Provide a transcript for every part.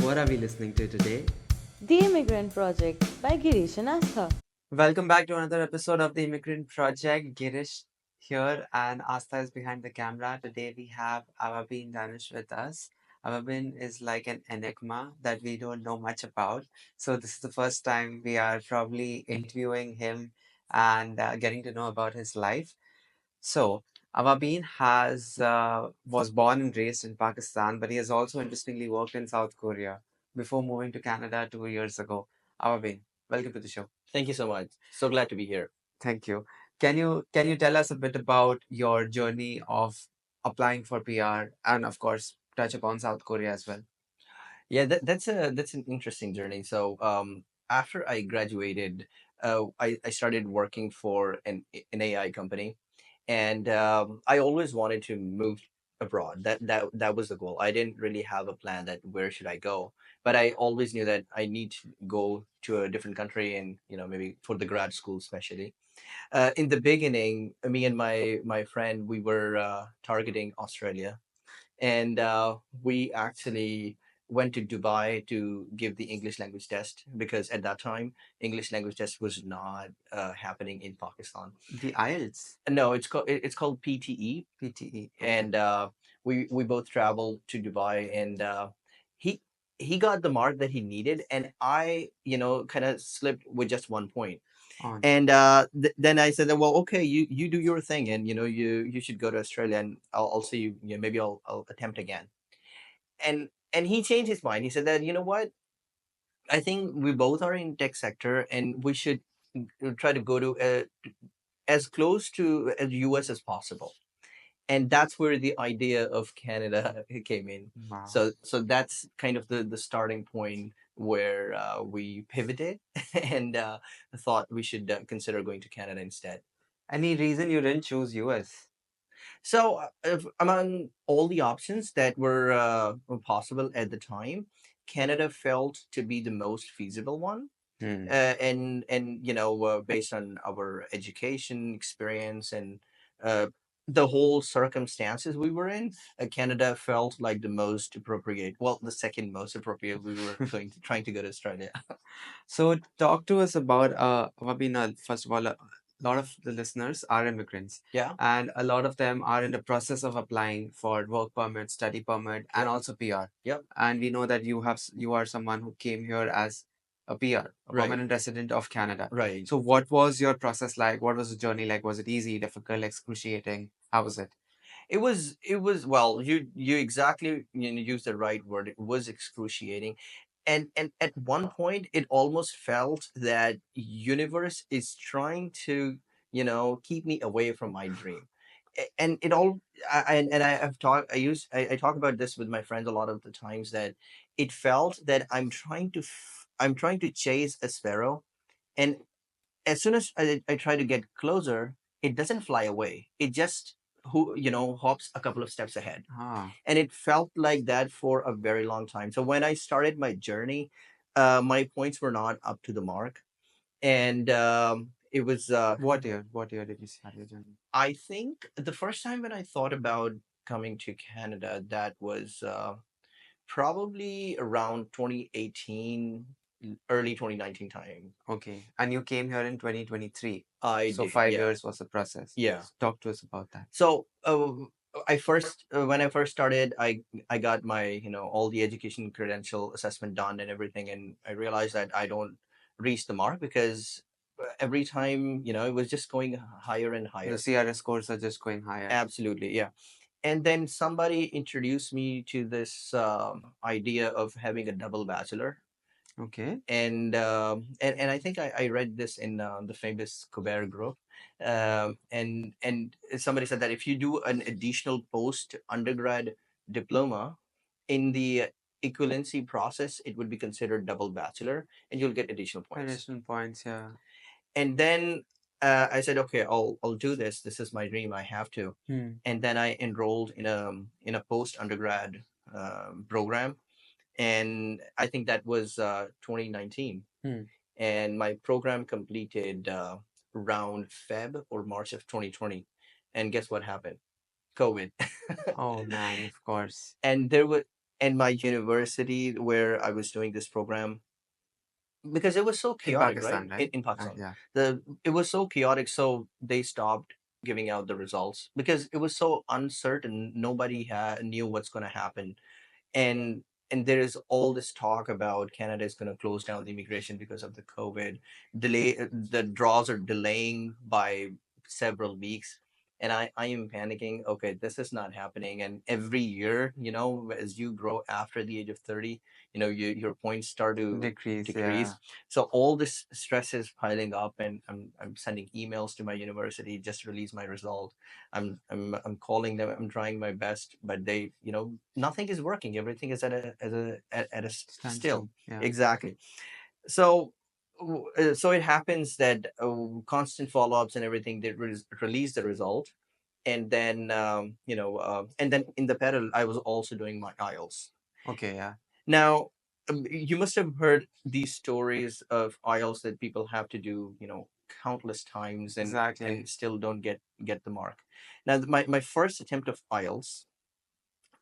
What are we listening to today? The Immigrant Project by Girish and Astha. Welcome back to another episode of the Immigrant Project. Girish here and Asta is behind the camera. Today we have Awabin Danish with us. Awabin is like an enigma that we don't know much about. So this is the first time we are probably interviewing him and getting to know about his life. So, Awabin has was born and raised in Pakistan, but he has also interestingly worked in South Korea before moving to Canada 2 years ago. Awabin, welcome to the show. Thank you so much. So glad to be here. Thank you. Can you tell us a bit about your journey of applying for PR and of course touch upon South Korea as well? Yeah, that's an interesting journey. So after I graduated, I started working for an AI company, and I always wanted to move abroad. That was the goal. I didn't really have a plan that where should I go, but I always knew that I need to go to a different country, and maybe for the grad school especially. In the beginning, me and my friend, we were targeting Australia, and we actually went to Dubai to give the English language test because at that time English language test was not happening in Pakistan. The IELTS, No, it's called PTE, PTE. Okay. and we both traveled to Dubai, and he he got the mark that he needed, and I kind of slipped with just 1 point. On. And then I said, well, okay, you do your thing, and you should go to Australia, and I'll see you. Maybe I'll attempt again. And he changed his mind. He said that what, I think we both are in tech sector, and we should try to go to as close to US as possible. And that's where the idea of Canada came in. Wow. So that's kind of the starting point where we pivoted and thought we should consider going to Canada instead. Any reason you didn't choose US? So among all the options that were possible at the time, Canada felt to be the most feasible one. Hmm. And based on our education experience and uh, the whole circumstances we were in, Canada felt like the most appropriate, well, the second most appropriate. We were trying to go to Australia. So talk to us about Wabina. First of all, a lot of the listeners are immigrants, Yeah. and a lot of them are in the process of applying for work permit, study permit, and Yep. also PR. Yep. And we know that you are someone who came here as a PR, a Right. permanent resident of Canada. Right. So what was your process like? What was the journey like? Was it easy, difficult, excruciating? How was it? It was well, you exactly used the right word. It was excruciating, and at one point it almost felt that universe is trying to keep me away from my dream. And it all and I have talked I talk about this with my friends a lot of the times, that it felt that I'm trying to chase a sparrow, and as soon as I try to get closer, it doesn't fly away. It just hops a couple of steps ahead. Ah, And it felt like that for a very long time. So when I started my journey, my points were not up to the mark, and it was. what year? What year did you start your journey? I think the first time when I thought about coming to Canada, that was probably around 2018, early 2019 time. Okay, and you came here in 2023. I So did, five yeah. years was the process. Yeah. Talk to us about that. So I first when I first started, I got my all the education credential assessment done and everything, and I realized that I don't reach the mark because every time it was just going higher and The higher. CRS scores are just going higher. Absolutely, yeah. And then somebody introduced me to this idea of having a double bachelor, Okay. and I think I read this in the famous Colbert Group, and somebody said that if you do an additional post undergrad diploma in the equivalency process, it would be considered double bachelor, and you'll get additional points. Additional points, yeah. And then I said, okay, I'll do this. This is my dream. I have to. Hmm. And then I enrolled in a post undergrad program, and I think that was 2019. Hmm. And my program completed around Feb or March of 2020. And guess what happened? COVID. Oh man, of course. and there was and my university where I was doing this program, because it was so In chaotic, right? Pakistan, right? In Pakistan, Yeah. it was so chaotic, so they stopped giving out the results because it was so uncertain. Nobody knew what's going to happen, and there is all this talk about Canada is going to close down the immigration because of the COVID delay. The draws are delaying by several weeks, and I am panicking. Okay, this is not happening. And every year, as you grow after the age of 30, your points start to Decrease, yeah. decrease. So all this stress is piling up, and I'm sending emails to my university, just release my result. I'm calling them. I'm trying my best, but they, nothing is working. Everything is at a still. Standstill. Yeah. Exactly. So so it happens that constant follow-ups and everything, they release the result, and then and then in the parallel, I was also doing my IELTS. Okay, yeah. Now, you must have heard these stories of IELTS that people have to do, countless times, and Exactly. still don't get the mark. Now, my first attempt of IELTS,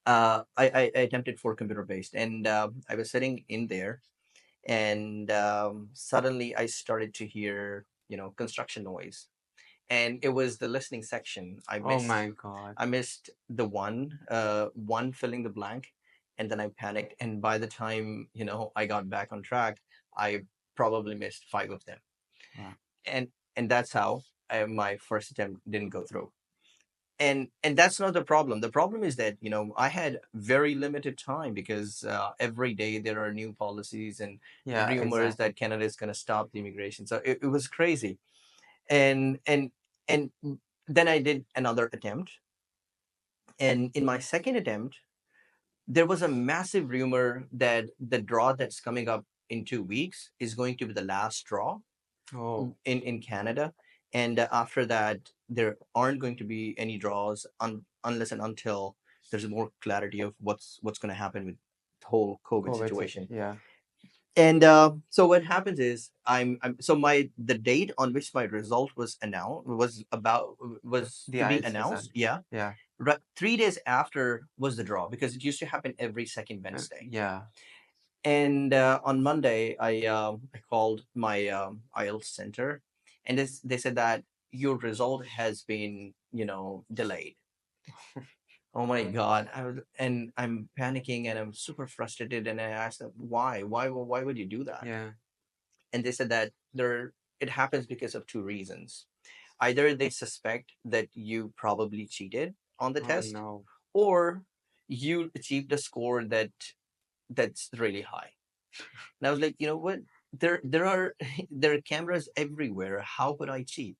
I attempted for computer based, and I was sitting in there, and suddenly I started to hear, construction noise, and it was the listening section. I Oh missed my God. I missed the one filling the blank, and then I panicked. And by the time I got back on track, I probably missed five of them, Wow. and that's how my first attempt didn't go through. And that's not the problem. The problem is that I had very limited time, because every day there are new policies and Yeah, rumors exactly. that Canada is going to stop the immigration. So it was crazy, and then I did another attempt, and in my second attempt, there was a massive rumor that the draw that's coming up in 2 weeks is going to be the last draw Oh, in Canada, and after that there aren't going to be any draws unless and until there's more clarity of what's going to happen with the whole COVID COVID. situation. Yeah. And so what happens is, I'm so my the date on which my result was announced was The to be IELTS result. announced. Yeah, Yeah. right. 3 days after was the draw, because it used to happen every second Wednesday. Yeah. And on Monday, I called my IELTS center, and they said that your result has been delayed. Oh my God! And I'm panicking, and I'm super frustrated, and I asked them why would you do that? Yeah. And they said that it happens because of two reasons. Either they suspect that you probably cheated on the Oh test, no. or you achieved a score that's really high. And I was like, you know what? There are there are cameras everywhere. How could I cheat?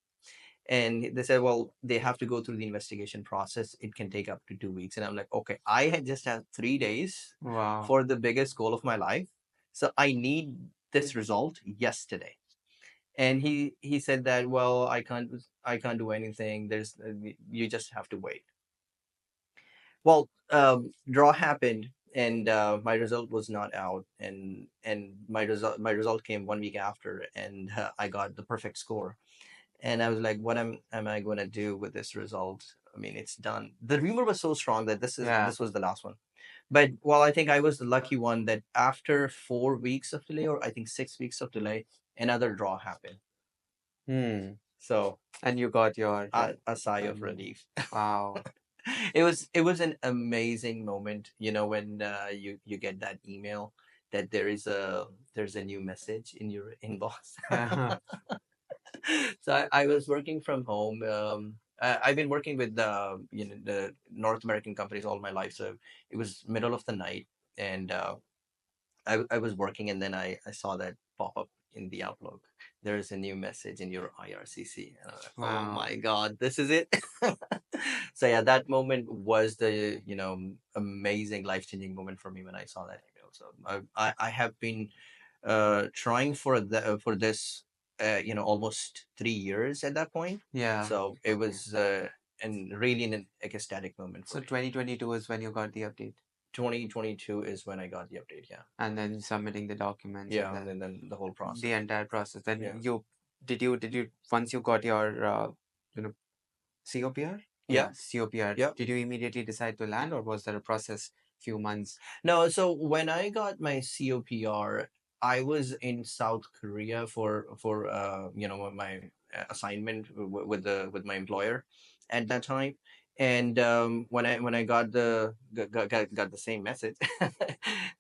And they said, well, they have to go through the investigation process. It can take up to 2 weeks. And I'm like, okay, I had just had 3 days Wow. for the biggest goal of my life, so I need this result yesterday. And he said that, well, I can't do anything. You just have to wait. Well, draw happened, and my result was not out, and my result came 1 week after, and I got the perfect score. And I was like, what am I going to do with this result? I mean, it's done. The rumor was so strong that Yeah. this was the last one. But well, I think I was the lucky one that after 4 weeks of delay, or I think 6 weeks of delay, another draw happened. Hmm. So And you got your a sigh of final. relief. Wow. It was an amazing moment, when you get that email that there's a new message in your inbox. Yeah. So I was working from home. I've been working with the North American companies all my life, so it was middle of the night, and I was working, and then I saw that pop up in the Outlook. There is a new message in your IRCC. And I was like, oh Wow. my God, this is it. So yeah, that moment was the amazing life changing moment for me when I saw that email. So I have been trying for this almost 3 years at that point. Yeah. So it was and really an ecstatic moment for So me. 2022 is when you got the update, 2022 is when I got the update. Yeah, and then submitting the documents, and yeah, and then the whole the process. entire process. Then Yeah, did you once you got your you know COPR? yeah, Yeah, COPR. yeah. Did you immediately decide to land, or was there a process few months? No, so when I got my COPR, I was in South Korea for my assignment with my employer at that time. And when I got got the same message,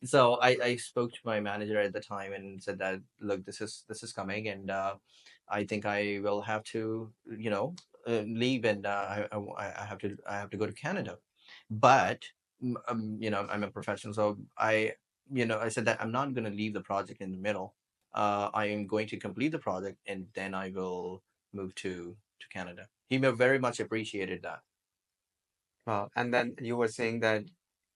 so I spoke to my manager at the time and said that, look, this is coming, and I think I will have to leave, and I have to go to Canada. But I'm a professional, so I said that I'm not going to leave the project in the middle. I am going to complete the project, and then I will move to Canada. He very much appreciated that. Wow. And then you were saying that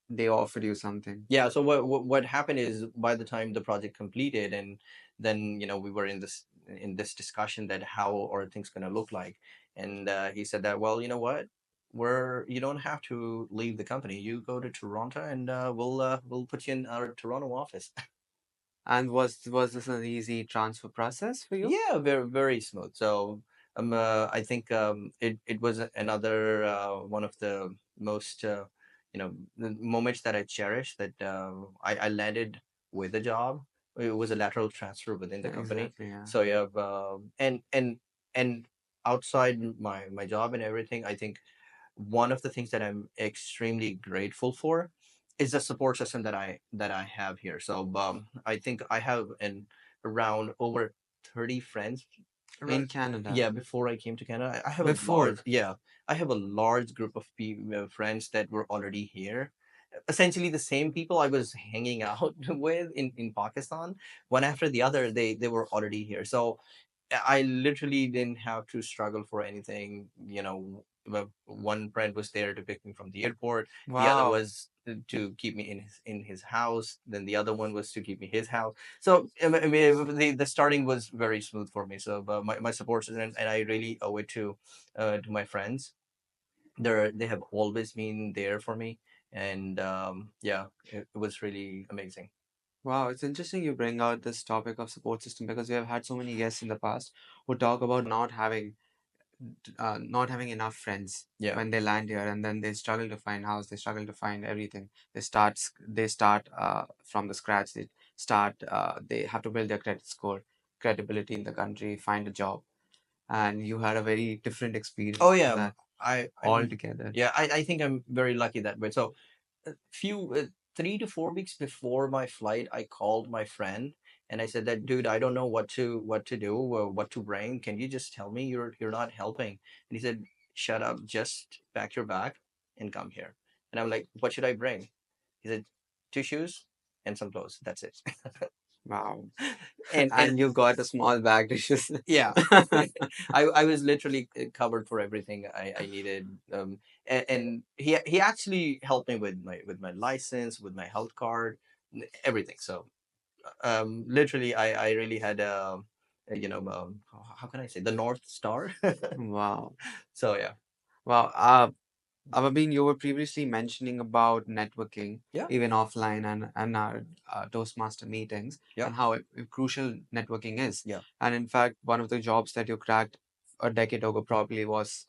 they offered you something. Yeah, so what happened is, by the time the project completed, and then we were in this discussion that how are things going to look like. And he said that, well, you know what, you don't have to leave the company. You go to Toronto, and we'll put you in our Toronto office. And was this an easy transfer process for you? Yeah, very very smooth. So I think it was another one of the most the moments that I cherish, that I landed with a job. It was a lateral transfer within the company. Exactly, yeah. So you have and outside my job and everything, I think one of the things that I'm extremely grateful for is the support system that I have here. So I think I have an around over 30 friends. In Around, Canada. yeah, before I came to Canada, I have a Before. large, yeah, I have a large group of friends that were already here. Essentially the same people I was hanging out with in Pakistan. One after the other, they were already here. So I literally didn't have to struggle for anything. One friend was there to pick me from the airport. The other Wow. was to keep me in his house. Then the other one was to keep me his house. So I mean, the starting was very smooth for me. So, but my support system, and I really owe it to my friends. They have always been there for me, and yeah, it was really amazing. Wow, it's interesting you bring out this topic of support system because we have had so many guests in the past who talk about not having enough friends Yeah. when they land here, and then they struggle to find house, they struggle to find everything. They start from the scratch. They have to build their credit score, credibility in the country, find a job, and you had a very different Oh experience from yeah. that I'm altogether. yeah. I think I'm very lucky that way. So a few 3 to 4 weeks before my flight, I called my friend and I said that, dude, I don't know what to do, or what to bring. Can you just tell me? You're not helping. And he said, shut up, just pack your bag and come here. And I'm like, what should I bring? He said, two shoes and some clothes. That's it. Wow. And And you got a small bag to just yeah, I was literally covered for everything I needed. And he actually helped me with my license, with my health card, everything. So literally I really had how can I say, the North Star. Wow. So yeah. Wow. Avabin, you were previously mentioning about networking, Yeah. even offline and our Toastmaster meetings, Yeah. and how crucial networking is. Yeah. And in fact, one of the jobs that you cracked a decade ago probably was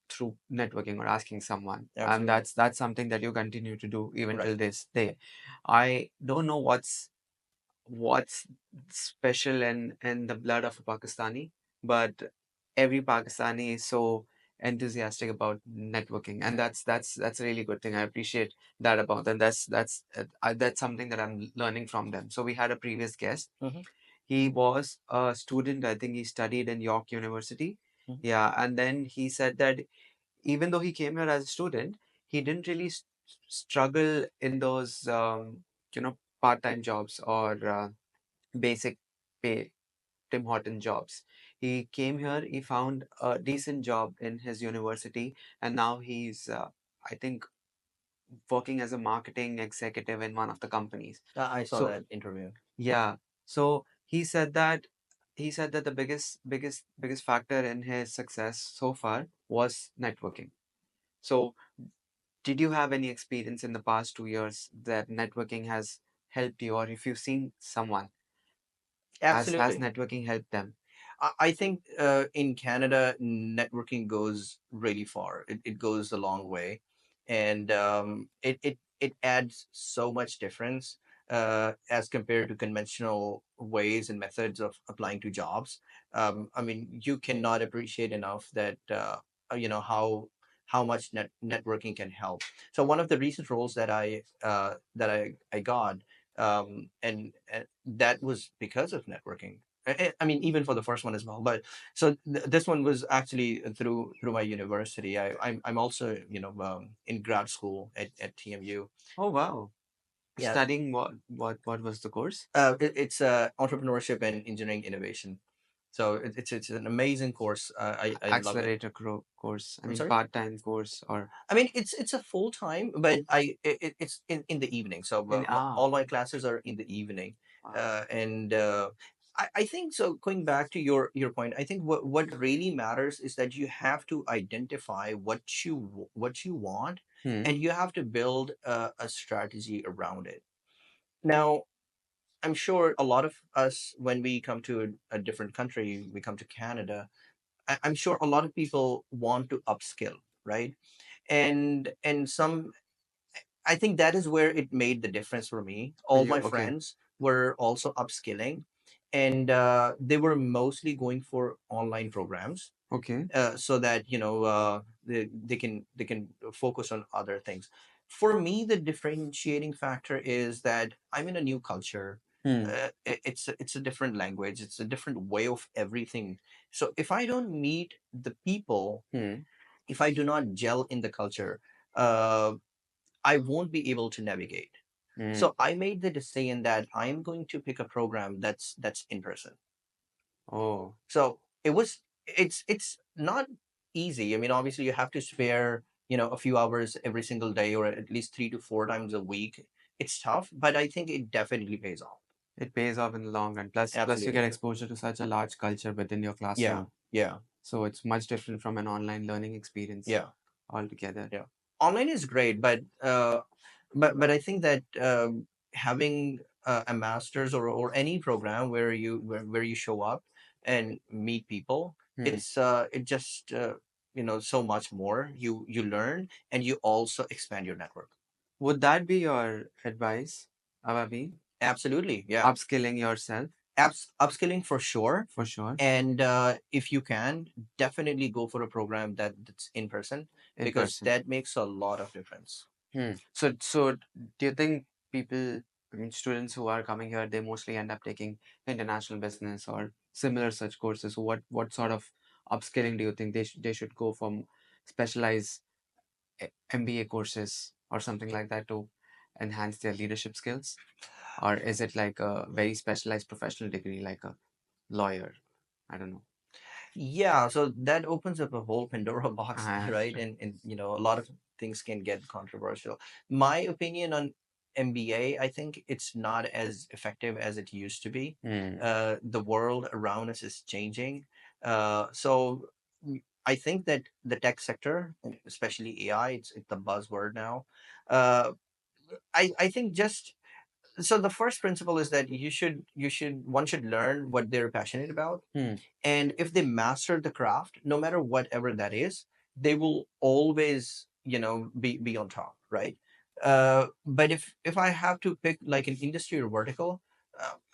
through networking or asking someone, and Absolutely. that's something that you continue to do even Right. till this day. I don't know what's special in the blood of a Pakistani, but every Pakistani is so enthusiastic about networking, and that's a really good thing. I appreciate that about them. That's something that I'm learning from them. So we had a previous guest. Hmm. He was a student. I think he studied in York University. Hmm. Yeah, and then he said that even though he came here as a student, he didn't really struggle in those part-time jobs or basic pay Tim Horton jobs. He came here, he found a decent job in his university, and now he's, I think, working as a marketing executive in one of the companies. I saw So, that interview. yeah. So he said that the biggest factor in his success so far was networking. So, did you have any experience in the past 2 years that networking has helped you, or if you've seen someone, has Absolutely. networking helped them? I think in Canada, networking goes really far. It goes a long way, and it adds so much difference as compared to conventional ways and methods of applying to jobs. I mean, you cannot appreciate enough that how much networking can help. So one of the recent roles that I got, and that was because of networking. I mean, even for the first one as well. But so this one was actually through my university. I'm also in grad school at TMU. Oh wow. Yeah, Studying what was the course? it's entrepreneurship and engineering innovation. So it's an amazing course. I love it. Accelerator course. I I'm mean sorry. part-time course or I mean, it's a full time, but it's in the evening. So in all my classes are in the evening, wow. and I think so. Going back to your point, I think what really matters is that you have to identify what you want, Hmm. and you have to build a strategy around it. Now, I'm sure a lot of us, when we come to a different country, we come to Canada. I'm sure a lot of people want to upskill, right? And some, I think that is where it made the difference for me. For All you, my okay. friends were also upskilling, and they were mostly going for online programs, Okay. so that they can focus on other things. For me, the differentiating factor is that I'm in a new culture. Hmm. It's a different language. It's a different way of everything. So if I don't meet the people, Hmm. if I do not gel in the culture, uh, I won't be able to navigate. Hmm. So I made the decision that I'm going to pick a program that's in person. Oh, So it's not easy. I mean, obviously you have to spare, a few hours every single day, or at least 3 to 4 times a week. It's tough, but I think it definitely pays off. it pays off in the long run. Plus you get Absolutely. exposure to such a large culture within your Yeah. classroom. Yeah. So it's much different from an online learning experience Yeah. altogether. Yeah. Online is great, but I think that having a master's or any program where you show up and meet people, Hmm. it just so much more you learn, and you also expand your network. Would that be your advice, Ababi? Absolutely, yeah. Upskilling yourself Upskilling for sure, for sure and if you can, definitely go for a program that's in person, in because person. that makes a lot of difference. Hmm. So do you think people, I mean, students who are coming here, they mostly end up taking international business or similar such courses? So what sort of upskilling do you think they should go from specialized MBA courses or something like that to enhance their leadership skills? Or is it like a very specialized professional degree, like a lawyer? I don't know. Yeah, so that opens up a whole Pandora box, right? True. And a lot of things can get controversial. My opinion on MBA, I think it's not as effective as it used to be. Hmm. The world around us is changing. So I think that the tech sector, and especially AI, it's the buzzword now. Uh, I think just so the first principle is that one should learn what they're passionate about, Hmm. and if they master the craft, no matter whatever that is, they will always be on top, right? But if I have to pick like an industry or vertical,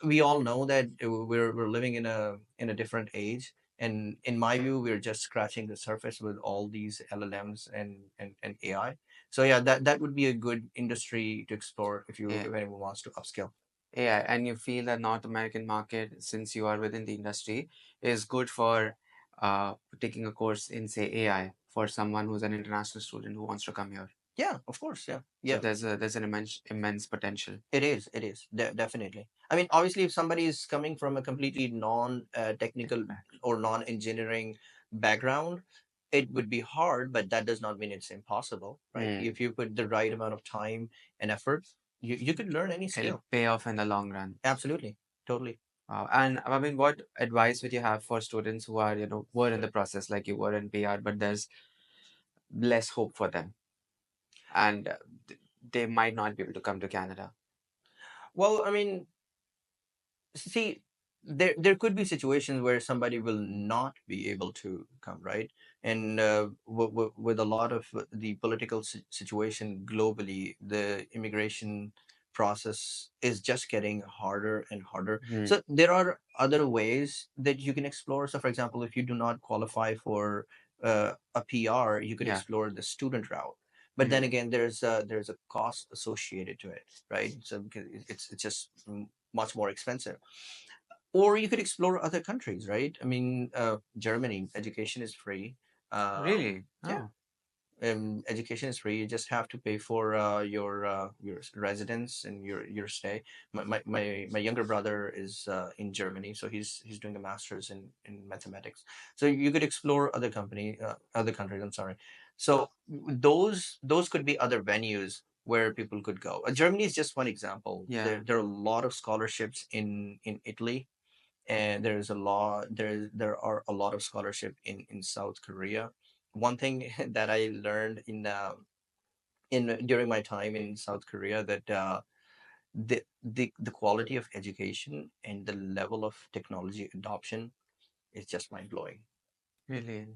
we all know that we're living in a different age, and in my view we're just scratching the surface with all these LLMs and AI. So yeah, that would be a good industry to explore Yeah. if anyone wants to upskill. Yeah, and you feel that North American market, since you are within the industry, is good for taking a course in, say, AI for someone who's an international student who wants to come here. Yeah, of course. Yeah. So Yeah. there's an immense potential. It is definitely. I mean, obviously, if somebody is coming from a completely non-technical or non-engineering background, it would be hard, but that does not mean it's impossible, right? Hmm. If you put the right amount of time and effort, you could learn any It'll skill. pay off in the long run. Absolutely, totally. And I mean, what advice would you have for students who are, were in the process like you were in PR, but there's less hope for them, and they might not be able to come to Canada? Well, I mean, see, there could be situations where somebody will not be able to come, right? and with a lot of the political situation globally, the immigration process is just getting harder and harder. Hmm. So there are other ways that you can explore. So, for example, if you do not qualify for a PR, you could Yeah. explore the student route. But then Hmm. again, there's a cost associated to it, right? So because it's just much more expensive. Or you could explore other countries, right? I mean, Germany, education is free. Really? Yeah, Oh. education is free. You just have to pay for your residence and your stay. My younger brother is in Germany, so he's doing a master's in mathematics. So you could explore other countries. I'm sorry. So those could be other venues where people could go. Germany is just one example. Yeah. There are a lot of scholarships in Italy, and there are a lot of scholarship in South Korea. One thing that I learned in during my time in South Korea, that the quality of education and the level of technology adoption is just mind blowing. Really?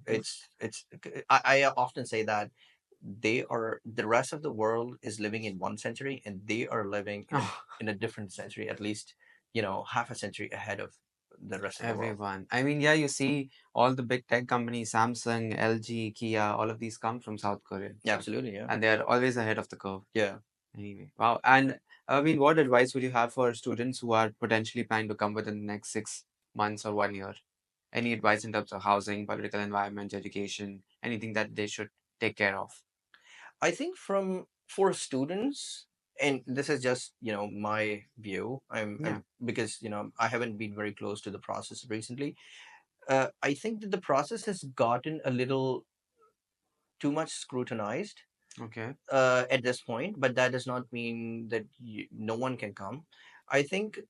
I often say that the rest of the world is living in one century, and they are living Oh, in a different century, at least half a century ahead of the rest of the world. everyone. I mean, yeah, you see all the big tech companies, Samsung, LG, Kia, all of these come from South Korea. Yeah, So, absolutely. Yeah. and they are always ahead of the curve. Yeah. Anyway, wow. And I mean, what advice would you have for students who are potentially planning to come within the next 6 months or 1 year? Any advice in terms of housing, political environment, education, anything that they should take care of? I think for students, and this is just my view. Yeah. I'm because I haven't been very close to the process recently. I think that the process has gotten a little too much scrutinized Okay. at this point, but that does not mean that no one can come. I think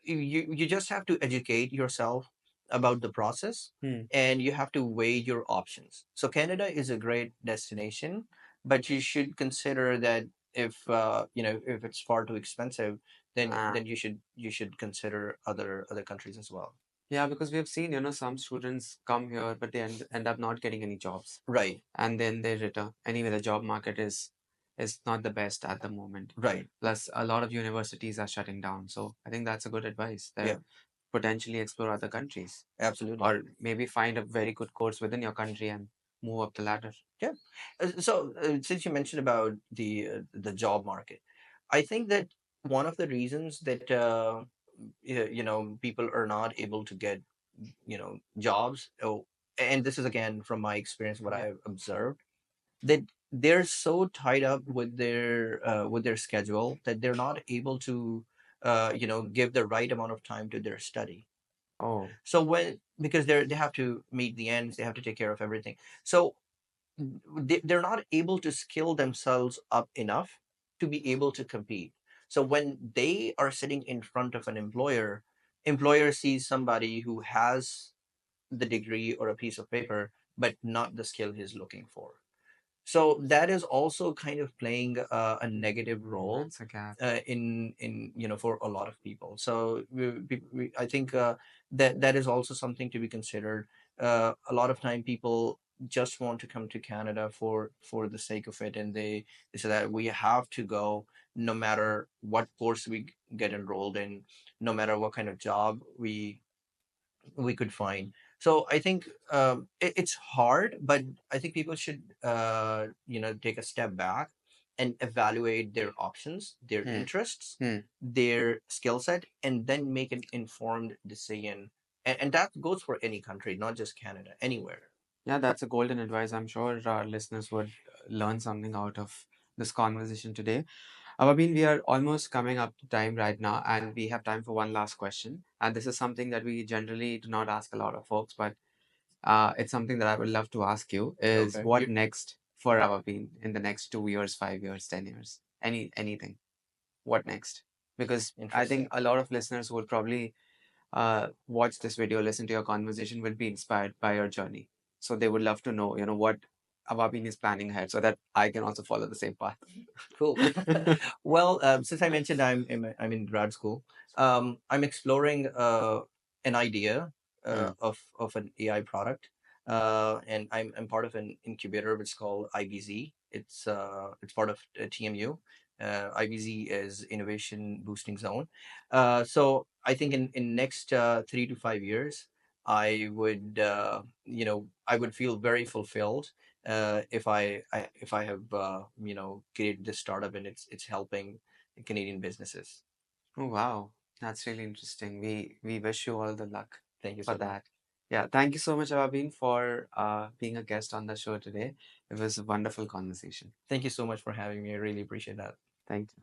you just have to educate yourself about the process, Hmm. and you have to weigh your options. So Canada is a great destination, but you should consider that if it's far too expensive, then you should consider other countries as well. Yeah, because we have seen, some students come here, but they end up not getting any jobs, Right. and then they return. Anyway, the job market is not the best at the moment. Right. Plus, a lot of universities are shutting down. So I think that's a good advice. Yeah, That potentially explore other countries, absolutely. or maybe find a very good course within your country and move up the ladder. Yeah. So since you mentioned about the job market, I think that one of the reasons that people are not able to get jobs. Oh, and this is again from my experience, what Yeah. I've observed, that they're so tied up with their schedule that they're not able to give the right amount of time to their study. Oh, So when because they have to meet the ends, they have to take care of everything. So they're not able to skill themselves up enough to be able to compete. So when they are sitting in front of an employer sees somebody who has the degree or a piece of paper, but not the skill he's looking for. So that is also kind of playing a negative role that's a gap. in for a lot of people. So I think that is also something to be considered. A lot of time people just want to come to Canada for the sake of it, and they say that we have to go no matter what course we get enrolled in, no matter what kind of job we could find. So I think it's hard, but I think people should take a step back and evaluate their options, their Hmm. interests, Hmm. their skill set, and then make an informed decision. And that goes for any country, not just Canada, anywhere. Yeah, that's a golden advice. I'm sure our listeners would learn something out of this conversation today. Abhin, we are almost coming up to time right now, and we have time for one last question. And this is something that we generally do not ask a lot of folks, but it's something that I would love to ask you is Okay. what next for Abhin in the next 2 years, 5 years, 10 years? Anything. What next? Because I think Interesting. a lot of listeners who will probably watch this video, listen to your conversation, will be inspired by your journey. So they would love to know, what Awabin is planning ahead so that I can also follow the same path. Cool. Well, since I mentioned I'm in grad school, I'm exploring an idea Hmm. of an AI product. and I'm part of an incubator which is called IBZ. It's part of TMU. IBZ is Innovation Boosting Zone. So I think in next 3 to 5 years, I would feel very fulfilled if I have created this startup and it's helping Canadian businesses. Oh, wow. That's really interesting. We wish you all the luck Thank you for so much. that. Yeah, thank you so much, Abhin, for being a guest on the show today. It was a wonderful conversation. Thank you so much for having me. I really appreciate that. Thank you.